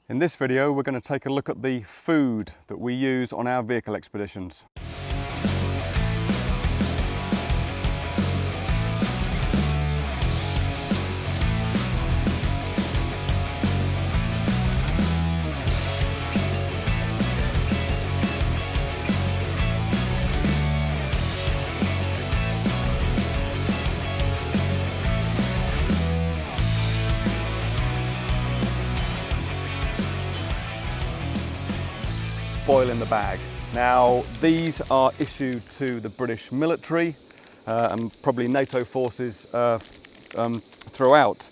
In this video, we're going to take a look at the food that we use on our vehicle expeditions. Boil in the bag. Now, these are issued to the British military and probably NATO forces throughout.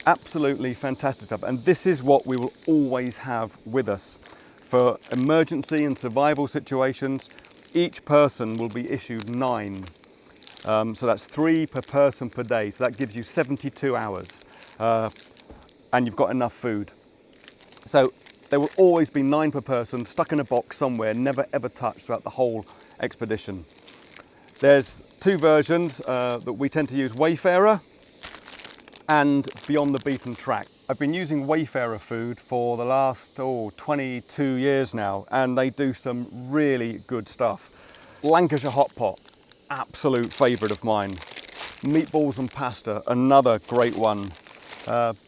Absolutely fantastic stuff, and this is what we will always have with us. For emergency and survival situations, each person will be issued 9. So that's 3 per person per day, so that gives you 72 hours, and you've got enough food. So there will always be 9 per person stuck in a box somewhere, never ever touched throughout the whole expedition. There's 2 versions that we tend to use, Wayfayrer and Beyond the Beaten Track. I've been using Wayfayrer food for the last 22 years now, and they do some really good stuff. Lancashire hot pot, absolute favourite of mine. Meatballs and pasta, another great one.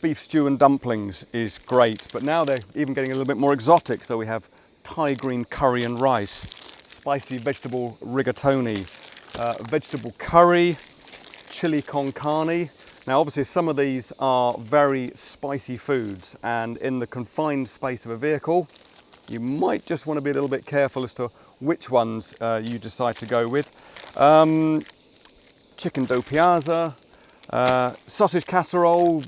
Beef stew and dumplings is great, but now they're even getting a little bit more exotic. So we have Thai green curry and rice, spicy vegetable rigatoni, vegetable curry, chili con carne. Now obviously some of these are very spicy foods, and in the confined space of a vehicle, you might just want to be a little bit careful as to which ones you decide to go with. Chicken do piazza, sausage casserole,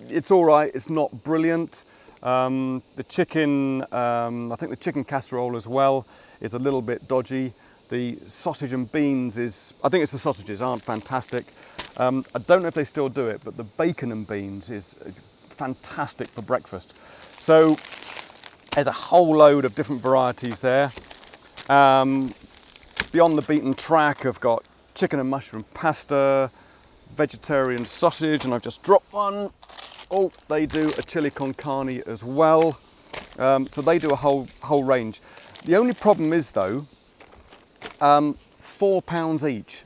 it's all right, it's not brilliant. The chicken, I think the chicken casserole as well is a little bit dodgy. The sausage and beans I think it's the sausages aren't fantastic. I don't know if they still do it, but the bacon and beans is fantastic for breakfast. So there's a whole load of different varieties there. Beyond the Beaten Track, I've got chicken and mushroom pasta, vegetarian sausage, and I've just dropped one. Oh, they do a chili con carne as well. So they do a whole range. The only problem is though, £4 each.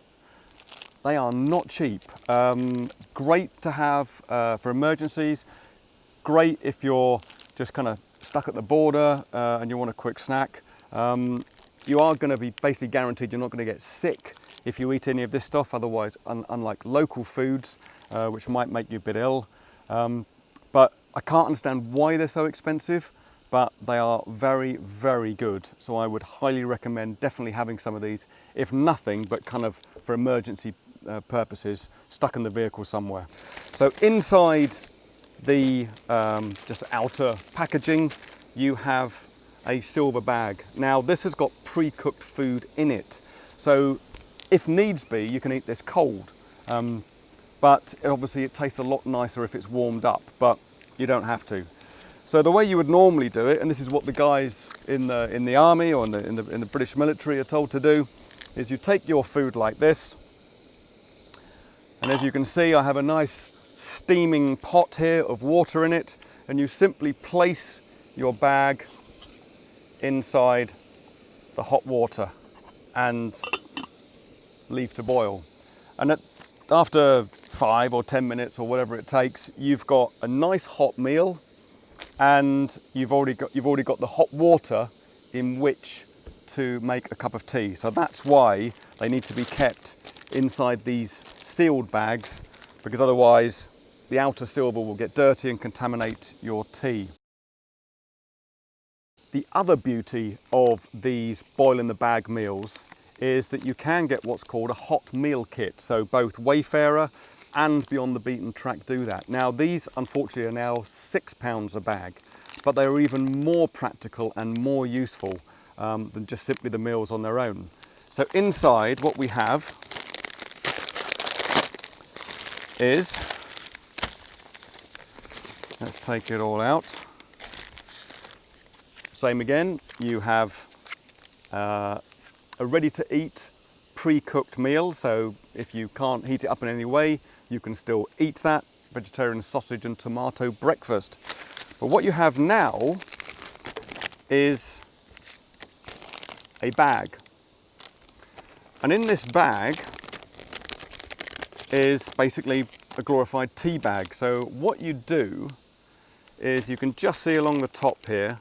They are not cheap. Great to have for emergencies. Great if you're just kind of stuck at the border and you want a quick snack. You are going to be basically guaranteed you're not going to get sick if you eat any of this stuff. Otherwise, unlike local foods, which might make you a bit ill. But I can't understand why they're so expensive, but they are very, very good. So I would highly recommend definitely having some of these, if nothing but kind of for emergency purposes, stuck in the vehicle somewhere. So inside the just outer packaging, you have a silver bag. Now this has got pre-cooked food in it. So if needs be, you can eat this cold. But obviously it tastes a lot nicer if it's warmed up, but you don't have to. So the way you would normally do it, and this is what the guys in the army or in the British military are told to do, is you take your food like this, and as you can see, I have a nice steaming pot here of water in it, and you simply place your bag inside the hot water and leave to boil. And after 5 or 10 minutes or whatever it takes, you've got a nice hot meal, and you've already got the hot water in which to make a cup of tea. So that's why they need to be kept inside these sealed bags, because otherwise the outer silver will get dirty and contaminate your tea. The other beauty of these boil in the bag meals is that you can get what's called a hot meal kit. So both Wayfayrer and Beyond the Beaten Track do that. Now these unfortunately are now £6 a bag, but they're even more practical and more useful than just simply the meals on their own. So inside what we have is, let's take it all out. Same again, you have a ready-to-eat pre-cooked meal, so if you can't heat it up in any way, you can still eat that. Vegetarian sausage and tomato breakfast. But what you have now is a bag. And in this bag is basically a glorified tea bag. So what you do is you can just see along the top here,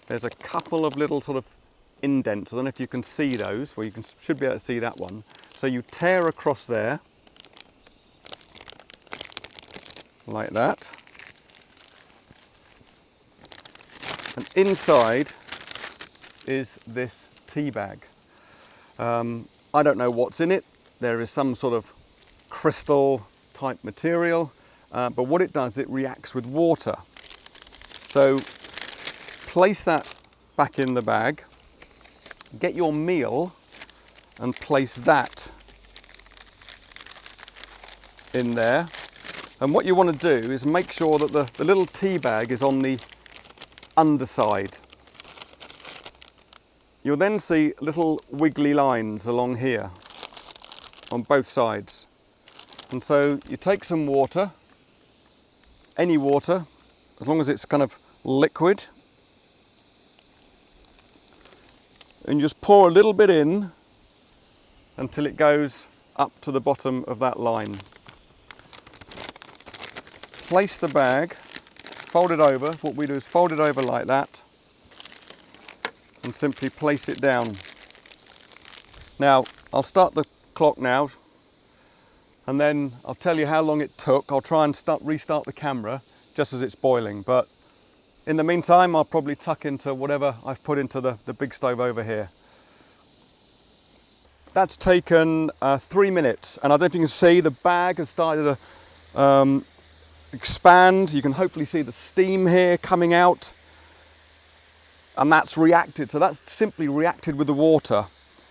there's a couple of little sort of indents. I don't know if you can see those. Well, should be able to see that one. So you tear across there, like that. And inside is this tea bag. I don't know what's in it. There is some sort of crystal type material, but what it does, it reacts with water. So place that back in the bag, get your meal and place that in there. And what you want to do is make sure that the little tea bag is on the underside. You'll then see little wiggly lines along here on both sides. And so you take some water, any water, as long as it's kind of liquid, and just pour a little bit in until it goes up to the bottom of that line. Place the bag, fold it over. What we do is fold it over like that and simply place it down. Now, I'll start the clock now and then I'll tell you how long it took. I'll try and restart the camera just as it's boiling, but in the meantime, I'll probably tuck into whatever I've put into the big stove over here. That's taken 3 minutes, and I don't know if you can see the bag has started to expand. You can hopefully see the steam here coming out, and that's reacted. So that's simply reacted with the water,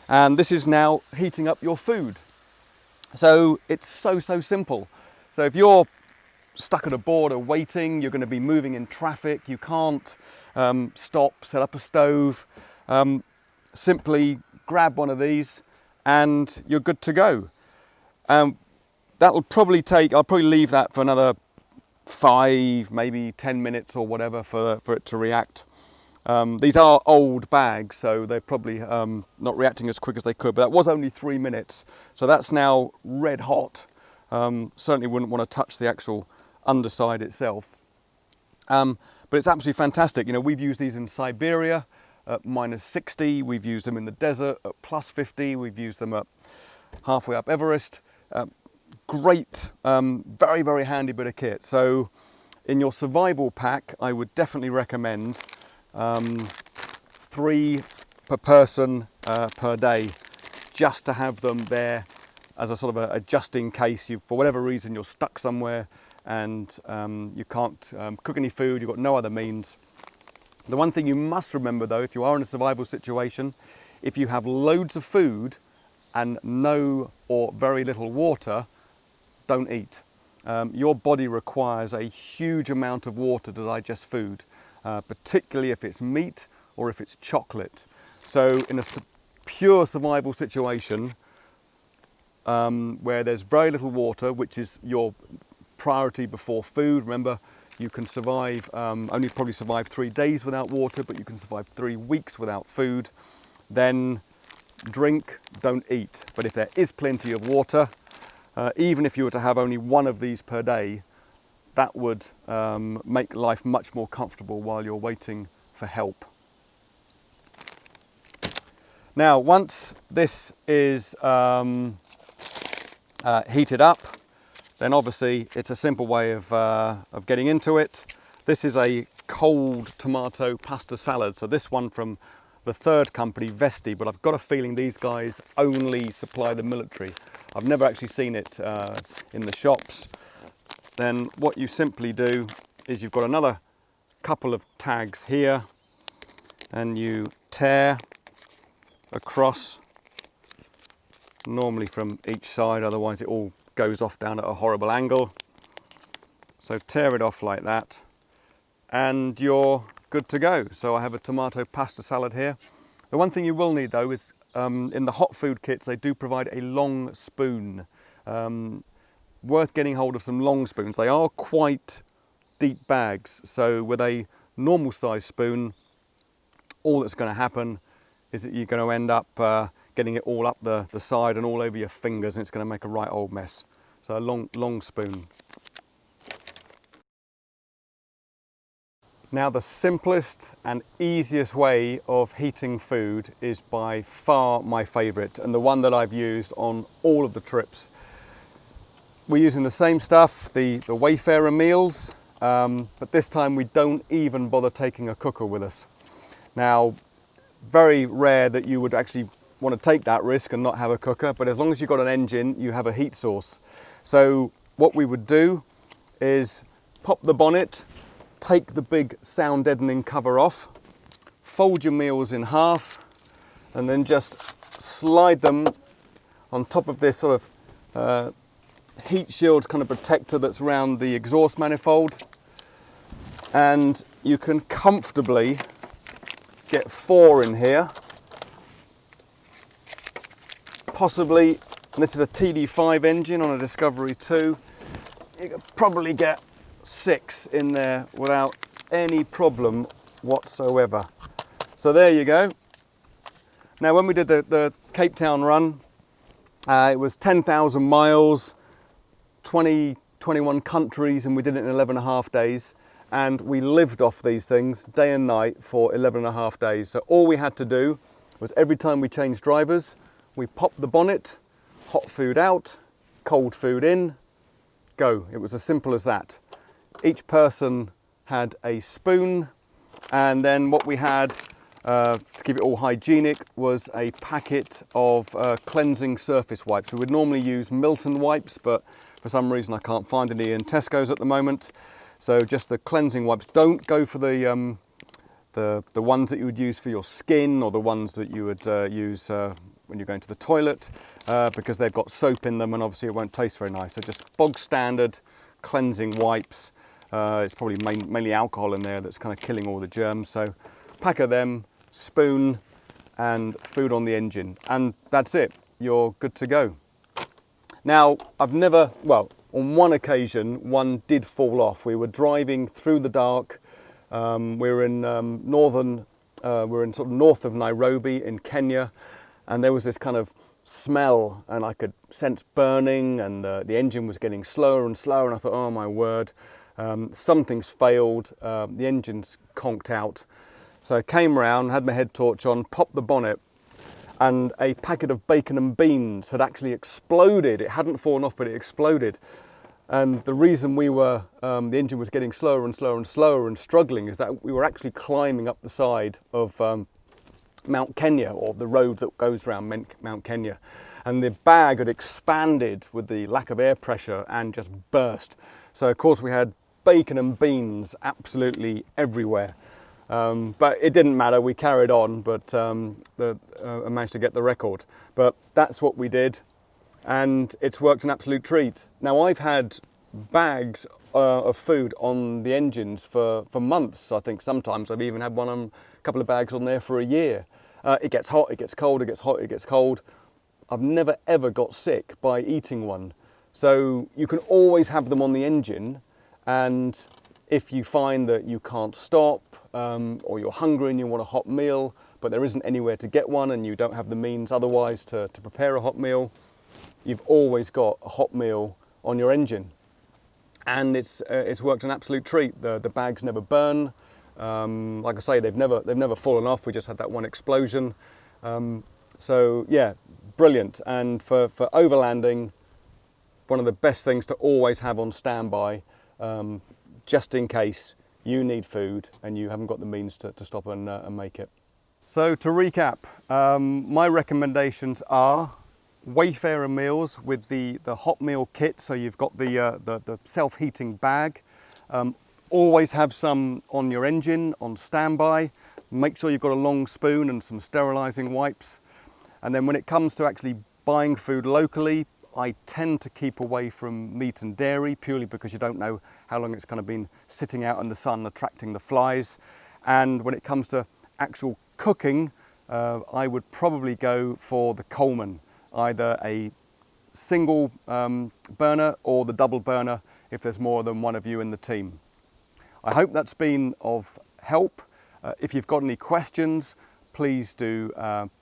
and this is now heating up your food. So it's so simple. So if you're stuck at a border waiting, you're going to be moving in traffic, you can't stop, set up a stove, simply grab one of these and you're good to go. That'll probably take, I'll probably leave that for another 5, maybe 10 minutes or whatever for it to react. These are old bags, so they're probably not reacting as quick as they could, but that was only 3 minutes. So that's now red hot. Certainly wouldn't want to touch the actual underside itself. But it's absolutely fantastic. You know, we've used these in Siberia at -60, we've used them in the desert at +50, we've used them at halfway up Everest. Great, very handy bit of kit. So in your survival pack, I would definitely recommend 3 per person per day, just to have them there as a sort of a just in case you, for whatever reason, you're stuck somewhere and you can't cook any food, you've got no other means. The one thing you must remember though, if you are in a survival situation, if you have loads of food and no or very little water, don't eat. Your body requires a huge amount of water to digest food, particularly if it's meat or if it's chocolate. So in a pure survival situation, where there's very little water, which is your priority before food. Remember, you can survive, only probably survive 3 days without water, but you can survive 3 weeks without food. Then drink, don't eat. But if there is plenty of water, even if you were to have only 1 of these per day, that would make life much more comfortable while you're waiting for help. Now, once this is heated up, then obviously it's a simple way of getting into it. This is a cold tomato pasta salad. So this one from the third company, Vesti, but I've got a feeling these guys only supply the military. I've never actually seen it in the shops. Then what you simply do is you've got another couple of tags here and you tear across, normally from each side, otherwise it all goes off down at a horrible angle. So tear it off like that and you're good to go. So I have a tomato pasta salad here. The one thing you will need though is in the hot food kits they do provide a long spoon. Worth getting hold of some long spoons. They are quite deep bags. So with a normal size spoon, all that's going to happen is that you're going to end up getting it all up the side and all over your fingers, and it's going to make a right old mess. So a long spoon. Now the simplest and easiest way of heating food is by far my favourite, and the one that I've used on all of the trips. We're using the same stuff, the Wayfayrer meals, but this time we don't even bother taking a cooker with us. Now, very rare that you would actually want to take that risk and not have a cooker, but as long as you've got an engine, you have a heat source. So what we would do is pop the bonnet, take the big sound deadening cover off, fold your meals in half, and then just slide them on top of this sort of heat shield kind of protector that's around the exhaust manifold, and you can comfortably get 4 in here. Possibly, and this is a TD5 engine on a Discovery 2, you could probably get 6 in there without any problem whatsoever. So there you go. Now when we did the Cape Town run, it was 10,000 miles, 21 countries, and we did it in 11.5 days. And we lived off these things day and night for 11.5 days. So all we had to do was every time we changed drivers, we popped the bonnet, hot food out, cold food in, go. It was as simple as that. Each person had a spoon, and then what we had to keep it all hygienic was a packet of cleansing surface wipes. We would normally use Milton wipes, but for some reason I can't find any in Tesco's at the moment. So just the cleansing wipes. Don't go for the ones that you would use for your skin, or the ones that you would use when you're going to the toilet, because they've got soap in them and obviously it won't taste very nice. So just bog standard cleansing wipes. It's probably mainly alcohol in there that's kind of killing all the germs. So pack of them, spoon, and food on the engine, and that's it. You're good to go. Now, I've never, well, on one occasion, one did fall off. We were driving through the dark. We were in we're in sort of north of Nairobi in Kenya, and there was this kind of smell, and I could sense burning, and the engine was getting slower and slower, and I thought, oh my word, something's failed, the engine's conked out. So I came around, had my head torch on, popped the bonnet, and a packet of bacon and beans had actually exploded. It hadn't fallen off, but it exploded. And the reason we were, the engine was getting slower and slower and slower and struggling, is that we were actually climbing up the side of Mount Kenya, or the road that goes around Mount Kenya. And the bag had expanded with the lack of air pressure and just burst. So of course we had bacon and beans absolutely everywhere. But it didn't matter, we carried on, but I managed to get the record. But that's what we did, and it's worked an absolute treat. Now, I've had bags of food on the engines for months. I think sometimes I've even had a couple of bags on there for a year. It gets hot, it gets cold, it gets hot, it gets cold. I've never ever got sick by eating one. So you can always have them on the engine, and if you find that you can't stop, or you're hungry and you want a hot meal, but there isn't anywhere to get one and you don't have the means otherwise to prepare a hot meal, you've always got a hot meal on your engine. And it's worked an absolute treat. The bags never burn. Like I say, they've never fallen off. We just had that one explosion. So yeah, brilliant. And for overlanding, one of the best things to always have on standby, just in case you need food and you haven't got the means to stop and make it. So to recap, my recommendations are Wayfayrer meals with the hot meal kit. So you've got the self-heating bag. Always have some on your engine on standby. Make sure you've got a long spoon and some sterilising wipes. And then when it comes to actually buying food locally, I tend to keep away from meat and dairy, purely because you don't know how long it's kind of been sitting out in the sun attracting the flies. And when it comes to actual cooking, I would probably go for the Coleman, either a single burner or the double burner if there's more than one of you in the team. I hope that's been of help. If you've got any questions, please do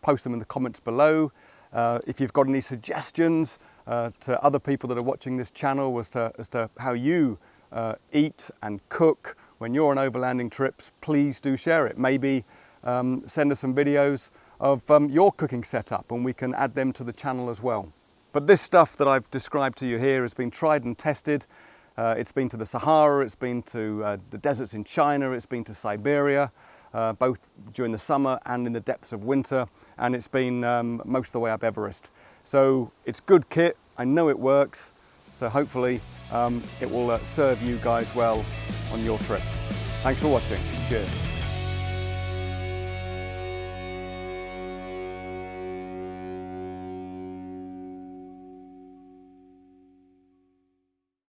post them in the comments below. If you've got any suggestions to other people that are watching this channel as to how you eat and cook when you're on overlanding trips, please do share it. Maybe send us some videos of your cooking setup and we can add them to the channel as well. But this stuff that I've described to you here has been tried and tested. It's been to the Sahara, it's been to the deserts in China, it's been to Siberia, both during the summer and in the depths of winter, and it's been most of the way up Everest. So it's good kit, I know it works, so hopefully it will serve you guys well on your trips. Thanks for watching, cheers.